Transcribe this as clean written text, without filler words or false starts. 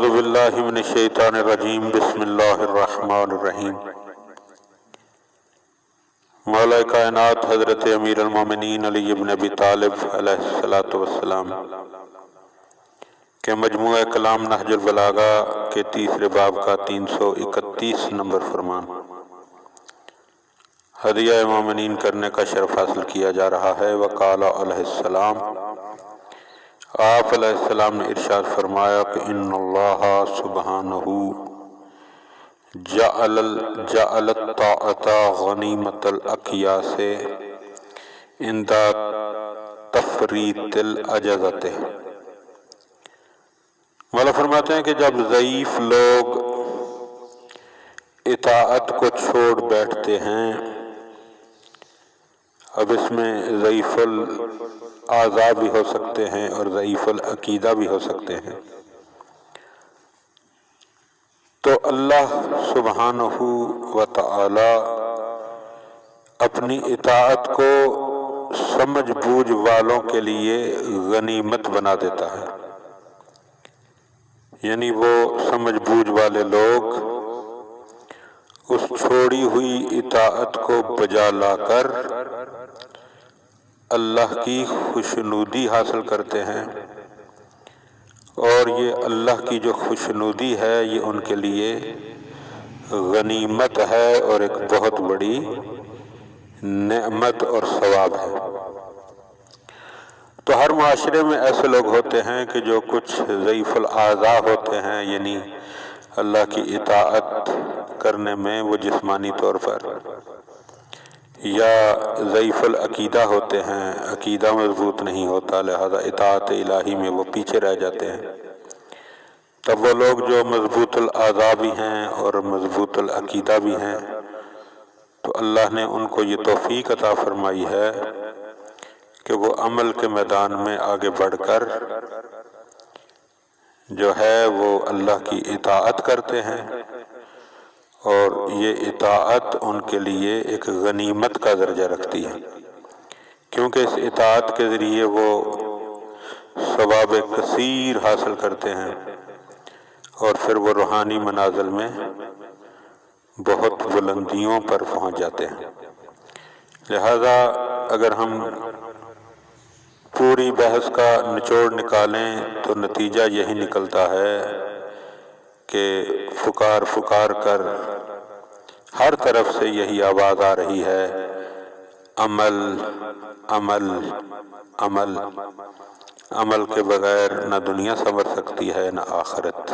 اعوذ باللہ من الشیطان الرجیم بسم اللہ الرحمن الرحیم۔ مولا کائنات حضرت امیر المومنین علی ابن ابی طالب علیہ السلام کے مجموعہ کلام نہج البلاغہ کے تیسرے باب کا 331 نمبر فرمان ہدیہ مومنین کرنے کا شرف حاصل کیا جا رہا ہے۔ وقال علیہ السلام، آپ علیہ السلام نے ارشاد فرمایا کہ ان اللہ سبحانہ جعل اطاعت غنیمت الاکیاس عند تفریط العجزۃ۔ مولا فرماتے ہیں کہ جب ضعیف لوگ اطاعت کو چھوڑ بیٹھتے ہیں، اب اس میں ضعیف الاعضاء بھی ہو سکتے ہیں اور ضعیف العقیدہ بھی ہو سکتے ہیں، تو اللہ سبحانہ و تعالی اپنی اطاعت کو سمجھ بوجھ والوں کے لیے غنیمت بنا دیتا ہے۔ یعنی وہ سمجھ بوجھ والے لوگ اس چھوڑی ہوئی اطاعت کو بجا لا کر اللہ کی خوشنودی حاصل کرتے ہیں، اور یہ اللہ کی جو خوشنودی ہے یہ ان کے لیے غنیمت ہے اور ایک بہت بڑی نعمت اور ثواب ہے۔ تو ہر معاشرے میں ایسے لوگ ہوتے ہیں کہ جو کچھ ضعیف الاعضاء ہوتے ہیں، یعنی اللہ کی اطاعت کرنے میں وہ جسمانی طور پر، یا ضعیف العقیدہ ہوتے ہیں، عقیدہ مضبوط نہیں ہوتا، لہذا اطاعت الہی میں وہ پیچھے رہ جاتے ہیں۔ تب وہ لوگ جو مضبوط الاعضاء بھی ہیں اور مضبوط العقیدہ بھی ہیں، تو اللہ نے ان کو یہ توفیق عطا فرمائی ہے کہ وہ عمل کے میدان میں آگے بڑھ کر جو ہے وہ اللہ کی اطاعت کرتے ہیں، اور یہ اطاعت ان کے لیے ایک غنیمت کا درجہ رکھتی ہے، کیونکہ اس اطاعت کے ذریعے وہ ثواب کثیر حاصل کرتے ہیں، اور پھر وہ روحانی منازل میں بہت بلندیوں پر پہنچ جاتے ہیں۔ لہذا اگر ہم پوری بحث کا نچوڑ نکالیں تو نتیجہ یہی نکلتا ہے کہ پکار کر ہر طرف سے یہی آواز آ رہی ہے، عمل عمل عمل۔ عمل کے بغیر نہ دنیا سنور سکتی ہے نہ آخرت۔